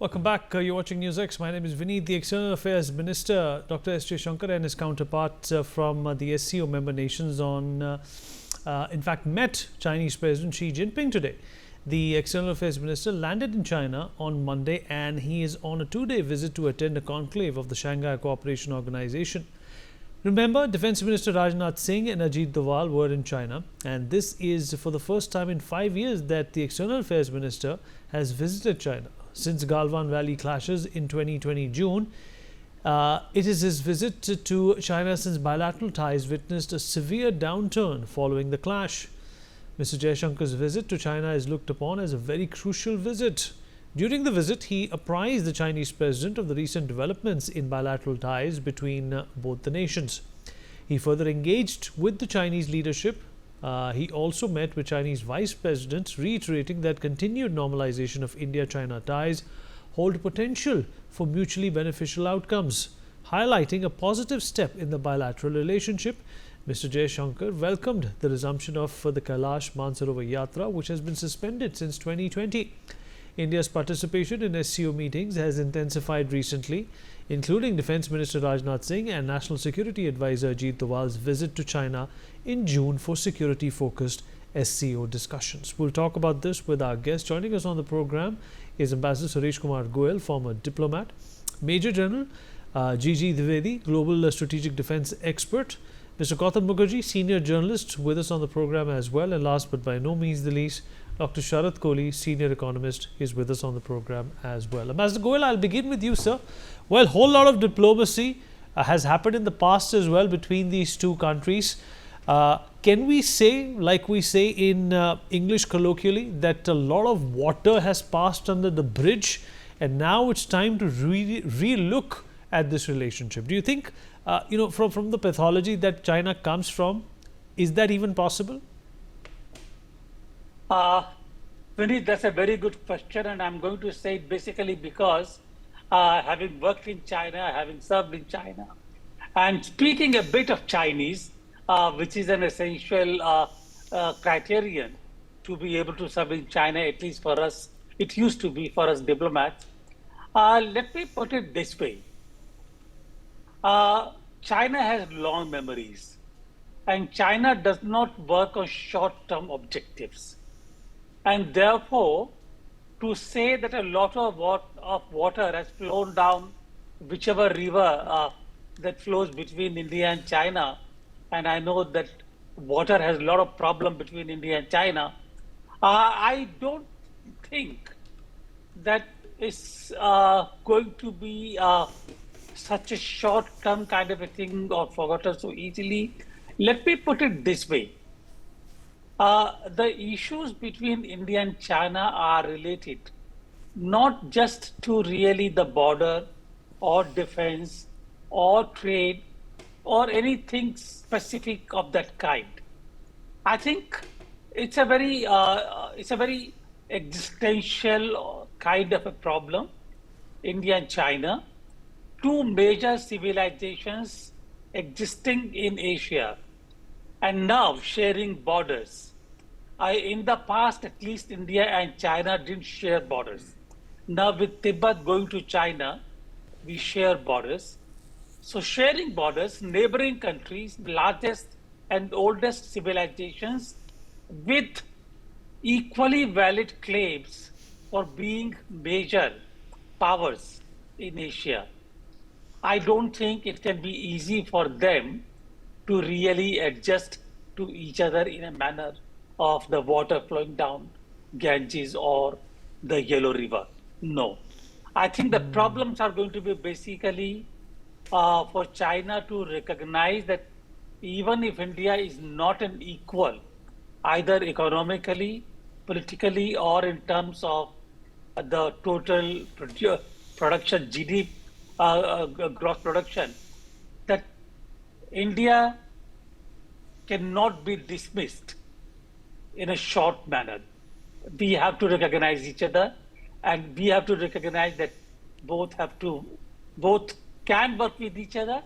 Welcome back. You're watching Newsx. My name is Vineet. The External Affairs Minister, Dr. S. Jaishankar, and his counterpart from the SCO member nations in fact, met Chinese President Xi Jinping today. The External Affairs Minister landed in China on Monday, and he is on a two-day visit to attend a conclave of the Shanghai Cooperation Organization. Remember, Defence Minister Rajnath Singh and Ajit Doval were in China, and this is for the first time in 5 years that the External Affairs Minister has visited China. Since Galwan Valley clashes in 2020 June, it is his visit to China since bilateral ties witnessed a severe downturn following the clash. Mr. Jaishankar's visit to China is looked upon as a very crucial visit. During the visit, he apprised the Chinese president of the recent developments in bilateral ties between both the nations. He further engaged with the Chinese leadership. He also met with Chinese vice presidents, reiterating that continued normalization of India-China ties hold potential for mutually beneficial outcomes. Highlighting a positive step in the bilateral relationship, Mr. Jaishankar welcomed the resumption of the Kailash Mansarovar Yatra, which has been suspended since 2020. India's participation in SCO meetings has intensified recently, including Defence Minister Rajnath Singh and National Security Advisor Ajit Doval's visit to China in June for security-focused SCO discussions. We'll talk about this with our guest. Joining us on the program is Ambassador Suresh Kumar Goel, former diplomat, Major General G.G. Dwivedi, Global Strategic Defence Expert, Mr. Gautam Mukherjee, Senior Journalist, with us on the program as well, and last but by no means the least, Dr. Sharat Kohli, Senior Economist, is with us on the program as well. Ambassador Goel, I'll begin with you, sir. Well, a whole lot of diplomacy has happened in the past as well between these two countries. Can we say, like we say in English colloquially, that a lot of water has passed under the bridge and now it's time to re-look at this relationship? Do you think, from the pathology that China comes from, is that even possible? Vineet, that's a very good question, and I'm going to say it basically because having worked in China, having served in China, and speaking a bit of Chinese, which is an essential criterion to be able to serve in China, at least for us, it used to be for us diplomats. Let me put it this way. China has long memories, and China does not work on short-term objectives. And therefore, to say that a lot of water has flown down whichever river that flows between India and China, and I know that water has a lot of problem between India and China, I don't think that is going to be such a short-term kind of a thing or forgotten so easily. Let me put it this way. The issues between India and China are related not just to really the border or defense or trade or anything specific of that kind. I think it's a very existential kind of a problem. India and China, two major civilizations existing in Asia and now sharing borders. In the past, at least India and China didn't share borders. Now with Tibet going to China, we share borders. So sharing borders, neighboring countries, largest and oldest civilizations with equally valid claims for being major powers in Asia. I don't think it can be easy for them to really adjust to each other in a manner of the water flowing down Ganges or the Yellow River. No. I think the problems are going to be basically for China to recognize that even if India is not an equal, either economically, politically, or in terms of the total production, GDP, gross production, that India cannot be dismissed in a short manner. We have to recognize each other, and we have to recognize that both can work with each other,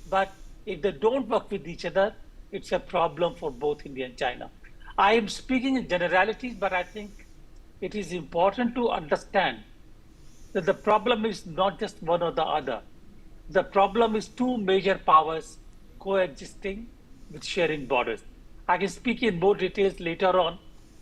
but if they don't work with each other, it's a problem for both India and China. I am speaking in generalities, but I think it is important to understand that the problem is not just one or the other. The problem is two major powers coexisting with sharing borders. I can speak in more details later on,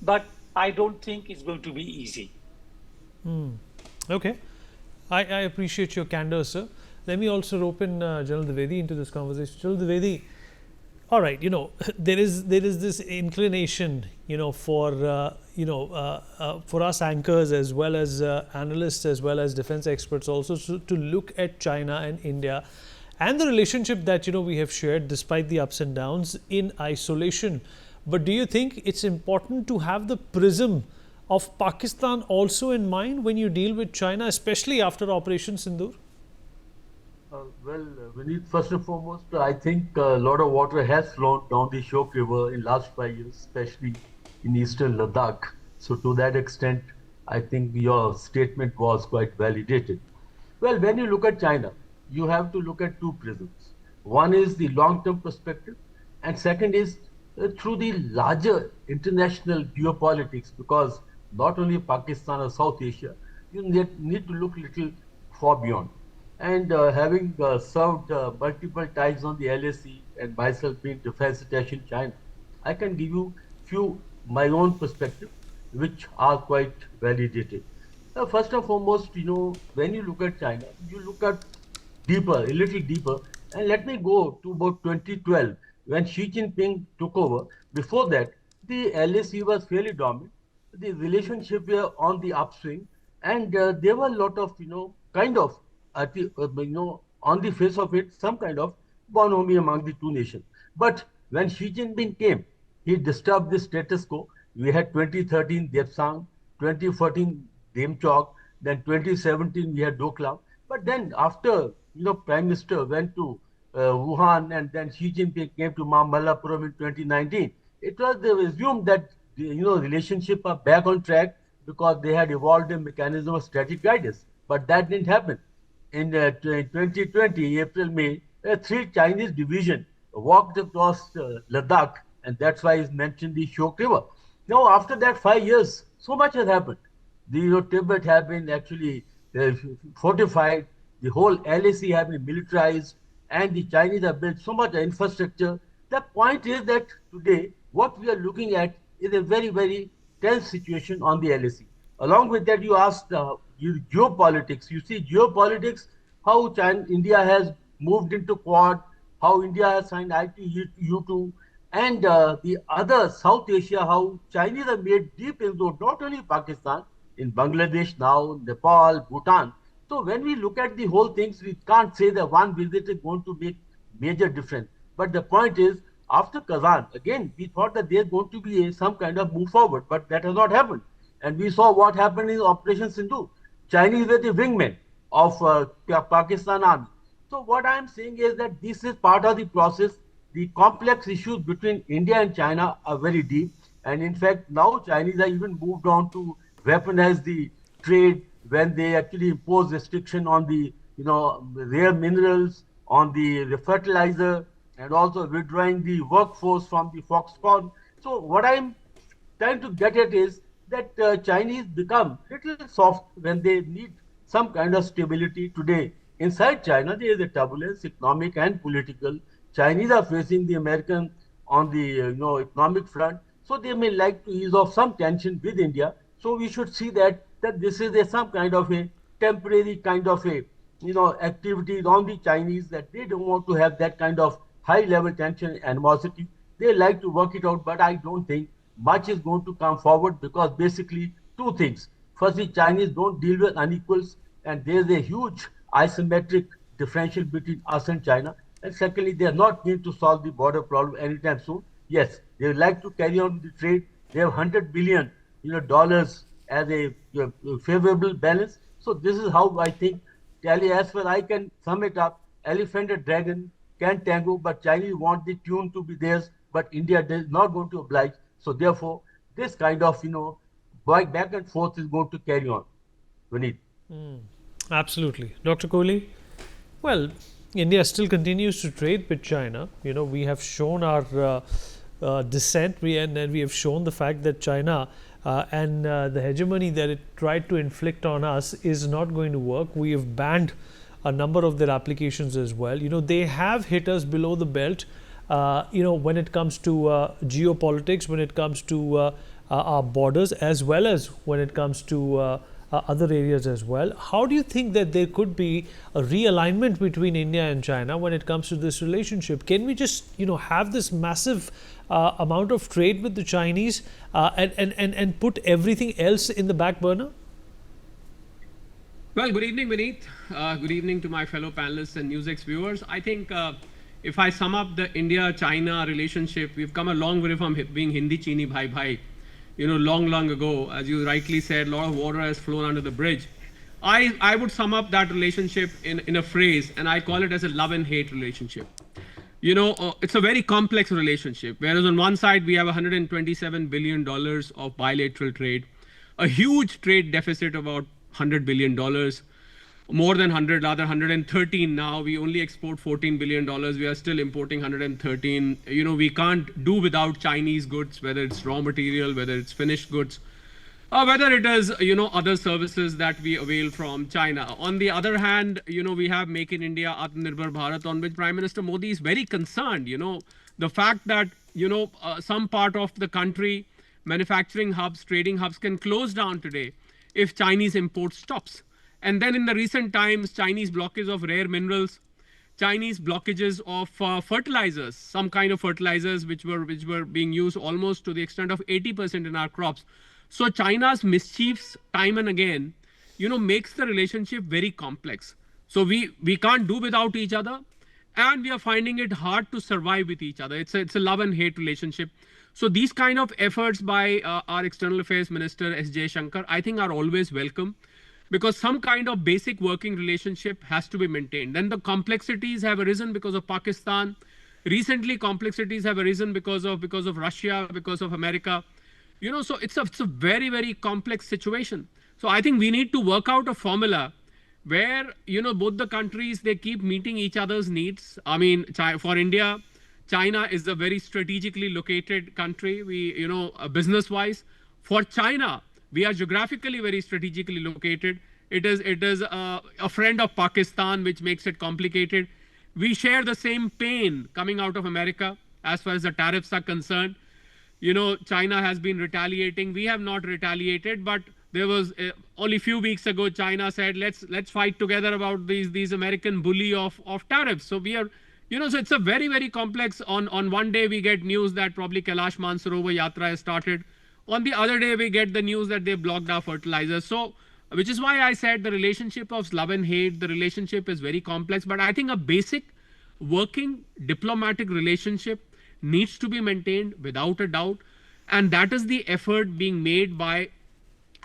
but I don't think it's going to be easy. Okay. I appreciate your candor, sir. Let me also rope in General Dwivedi into this conversation. General Dwivedi, all right, there is this inclination, for us anchors as well as analysts as well as defense experts also to look at China and India and the relationship that we have shared despite the ups and downs in isolation. But do you think it's important to have the prism of Pakistan also in mind when you deal with China, especially after Operation Sindoor? Vineet, first and foremost, I think a lot of water has flown down the Shok River in last 5 years, especially in eastern Ladakh. So to that extent, I think your statement was quite validated. Well, when you look at China, you have to look at two prisms. One is the long-term perspective, and second is through the larger international geopolitics, because not only Pakistan or South Asia, you need to look little far beyond. And having served multiple times on the LAC and myself being defense attaché in China, I can give you few my own perspective, which are quite validated. First and foremost, when you look at China, you look at deeper, a little deeper, and let me go to about 2012 when Xi Jinping took over. Before that, the LAC was fairly dominant. The relationship were on the upswing, and there were a lot of, kind of on the face of it, some kind of bonhomie among the two nations. But when Xi Jinping came, he disturbed the status quo. We had 2013 Depsang, 2014 Demchok, then 2017 we had Doklam. But then after, Prime Minister went to Wuhan and then Xi Jinping came to Mamallapuram in 2019, it was assumed that, relationship are back on track because they had evolved a mechanism of strategic guidance. But that didn't happen. In 2020, April, May, three Chinese division walked across Ladakh, and that's why it's mentioned the Shok River. Now, after that 5 years, so much has happened. The Tibet have been actually fortified, the whole LAC have been militarized, and the Chinese have built so much infrastructure. The point is that today, what we are looking at is a very, very tense situation on the LAC. Along with that, you asked geopolitics. You see geopolitics, how India has moved into Quad, how India has signed ITU2, and the other South Asia, how Chinese have made deep inroads, not only Pakistan, in Bangladesh now, Nepal, Bhutan. So when we look at the whole things, we can't say that one visit is going to make major difference. But the point is, after Kazan, again, we thought that there's going to be some kind of move forward, but that has not happened. And we saw what happened in Operation Sindoor. Chinese were the wingmen of Pakistan army. So what I am saying is that this is part of the process. The complex issues between India and China are very deep. And in fact, now Chinese have even moved on to weaponize the trade when they actually impose restriction on the, rare minerals, on the fertilizer, and also withdrawing the workforce from the Foxconn. So what I'm trying to get at is that Chinese become little soft when they need some kind of stability. Today, inside China, there is a turbulence, economic and political. Chinese are facing the American on the economic front, so they may like to ease off some tension with India. So we should see that this is some kind of a temporary kind of a activities on the Chinese, that they don't want to have that kind of high level tension and animosity. They like to work it out, but I don't think much is going to come forward, because basically two things. Firstly, Chinese don't deal with unequals, and there's a huge asymmetric differential between us and China. And secondly, they are not going to solve the border problem anytime soon. Yes, they would like to carry on the trade. They have $100 billion dollars as a favorable balance. So this is how I think, as far I can sum it up, elephant and dragon can tango, but Chinese want the tune to be theirs, but India is not going to oblige. So therefore, this kind of, back and forth is going to carry on. Vineet. Absolutely. Dr. Kohli? Well, India still continues to trade with China. We have shown our dissent, and we have shown the fact that China and the hegemony that it tried to inflict on us is not going to work. We have banned a number of their applications as well. They have hit us below the belt, when it comes to geopolitics, when it comes to our borders, as well as when it comes to other areas as well. How do you think that there could be a realignment between India and China when it comes to this relationship? Can we just, have this massive amount of trade with the Chinese and put everything else in the back burner? Well, good evening, Vineet. Good evening to my fellow panelists and Newsx viewers. I think if I sum up the India-China relationship, we've come a long way from being Hindi Chini bhai bhai. Long ago, as you rightly said, a lot of water has flown under the bridge. I would sum up that relationship in a phrase, and I call it as a love and hate relationship. It's a very complex relationship, whereas on one side we have $127 billion of bilateral trade, a huge trade deficit of about $100 billion, more than 100, rather 113 now. We only export $14 billion. We are still importing 113. We can't do without Chinese goods, whether it's raw material, whether it's finished goods, or whether it is, other services that we avail from China. On the other hand, we have Make in India, Atmanirbhar Bharat, on which Prime Minister Modi is very concerned. The fact that, some part of the country, manufacturing hubs, trading hubs can close down today if Chinese import stops. And then in the recent times, Chinese blockage of rare minerals, Chinese blockages of fertilizers, some kind of fertilizers which were being used almost to the extent of 80% in our crops. So China's mischiefs time and again, makes the relationship very complex. So we can't do without each other, and we are finding it hard to survive with each other. It's a love and hate relationship. So these kind of efforts by our External Affairs Minister S. Jaishankar, I think are always welcome, because some kind of basic working relationship has to be maintained. Then the complexities have arisen because of Pakistan. Recently, complexities have arisen because of Russia, because of America. So it's a very, very complex situation. So I think we need to work out a formula where, both the countries, they keep meeting each other's needs. I mean, for India, China is a very strategically located country. We, business-wise. For China, we are geographically very strategically located. It is a friend of Pakistan, which makes it complicated. We share the same pain coming out of America as far as the tariffs are concerned. China has been retaliating. We have not retaliated, but there was only a few weeks ago, China said, let's fight together about these American bully of tariffs. So we are, so it's a very, very complex. On one day, we get news that probably Kailash Mansarovar Yatra has started. On the other day, we get the news that they blocked our fertilizers. So, which is why I said the relationship of love and hate, the relationship is very complex. But I think a basic working diplomatic relationship needs to be maintained without a doubt. And that is the effort being made by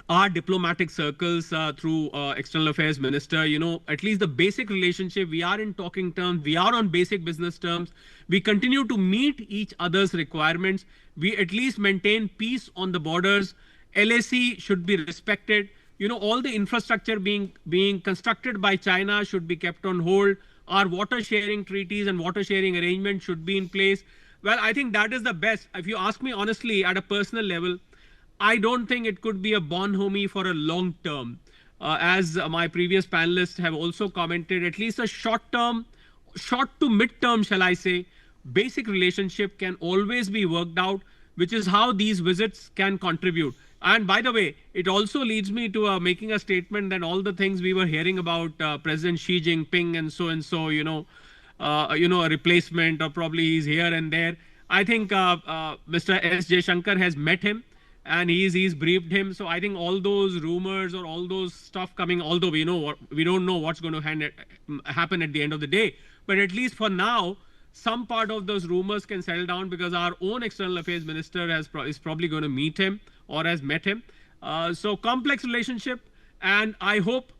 our diplomatic circles through External Affairs Minister. At least the basic relationship, we are in talking terms, we are on basic business terms. We continue to meet each other's requirements. We at least maintain peace on the borders. LAC should be respected. All the infrastructure being constructed by China should be kept on hold. Our water sharing treaties and water sharing arrangements should be in place. Well, I think that is the best. If you ask me honestly, at a personal level, I don't think it could be a bonhomie for a long term. As my previous panelists have also commented, at least a short to mid-term, shall I say, basic relationship can always be worked out, which is how these visits can contribute. And by the way, it also leads me to making a statement that all the things we were hearing about President Xi Jinping and so, a replacement, or probably he's here and there. I think Mr. S. Jaishankar has met him and he's briefed him. So I think all those rumors or all those stuff coming, although we don't know what's going to happen at the end of the day, but at least for now, some part of those rumors can settle down, because our own External Affairs Minister is probably going to meet him or has met him. So complex relationship, and I hope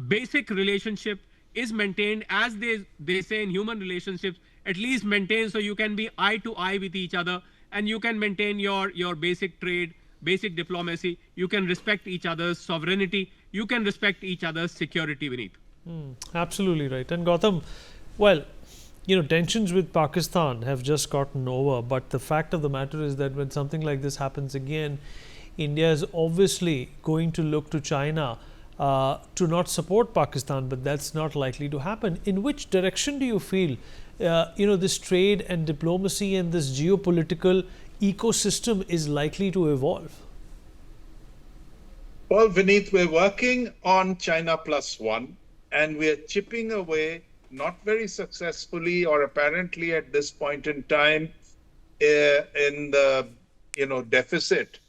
basic relationship is maintained, as they say in human relationships, at least maintained so you can be eye to eye with each other, and you can maintain your basic trade, basic diplomacy. You can respect each other's sovereignty. You can respect each other's security, Vineet. Absolutely right. And Gautam, well, tensions with Pakistan have just gotten over, but the fact of the matter is that when something like this happens again, India is obviously going to look to China to not support Pakistan, but that's not likely to happen. In which direction do you feel, this trade and diplomacy and this geopolitical ecosystem is likely to evolve? Well, Vineet, we're working on China Plus One, and we're chipping away, not very successfully or apparently at this point in time, in the deficit,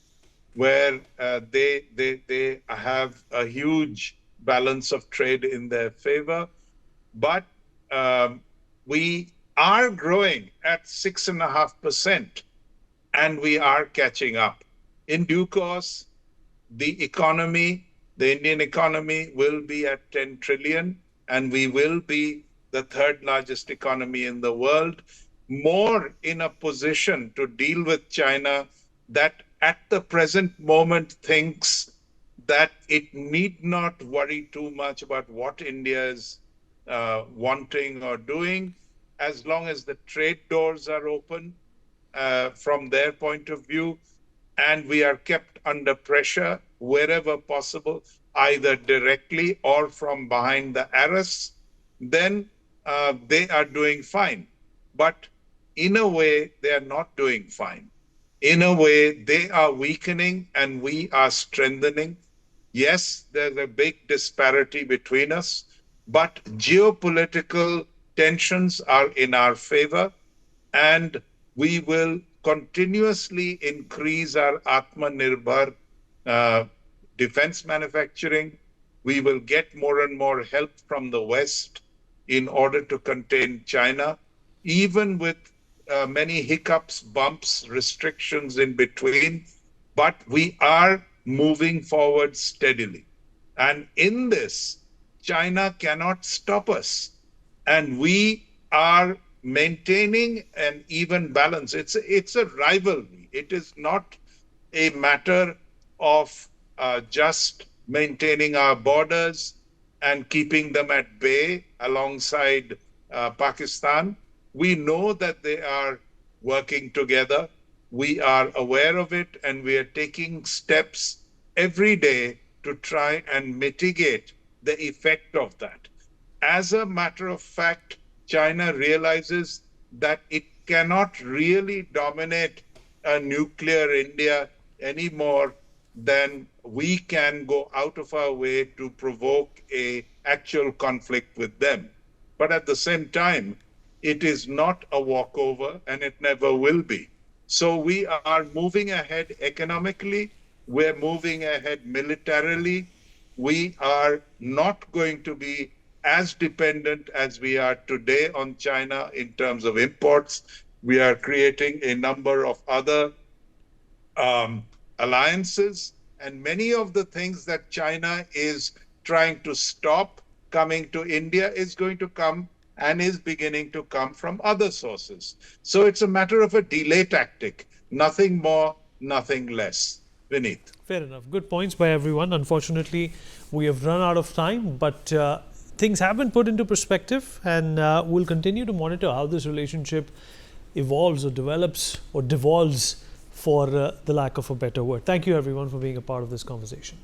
where they have a huge balance of trade in their favor. But we are growing at 6.5%, and we are catching up. In due course, the Indian economy will be at 10 trillion, and we will be the third largest economy in the world, more in a position to deal with China that at the present moment thinks that it need not worry too much about what India is wanting or doing, as long as the trade doors are open from their point of view, and we are kept under pressure wherever possible, either directly or from behind the arras, then they are doing fine. But in a way, they are not doing fine. In a way, they are weakening and we are strengthening. Yes, there's a big disparity between us, but geopolitical tensions are in our favor, and we will continuously increase our Atmanirbhar defense manufacturing. We will get more and more help from the West in order to contain China, even with many hiccups, bumps, restrictions in between. But we are moving forward steadily. And in this, China cannot stop us. And we are maintaining an even balance. It's a rivalry. It is not a matter of just maintaining our borders and keeping them at bay alongside Pakistan. We know that they are working together. We are aware of it, and we are taking steps every day to try and mitigate the effect of that. As a matter of fact, China realizes that it cannot really dominate a nuclear India any more than we can go out of our way to provoke an actual conflict with them. But at the same time, it is not a walkover, and it never will be. So we are moving ahead economically. We're moving ahead militarily. We are not going to be as dependent as we are today on China in terms of imports. We are creating a number of other alliances, and many of the things that China is trying to stop coming to India is going to come and is beginning to come from other sources. So it's a matter of a delay tactic, nothing more, nothing less. Vineet. Fair enough. Good points by everyone. Unfortunately, we have run out of time, but things have been put into perspective, and we'll continue to monitor how this relationship evolves or develops or devolves, for the lack of a better word. Thank you everyone for being a part of this conversation.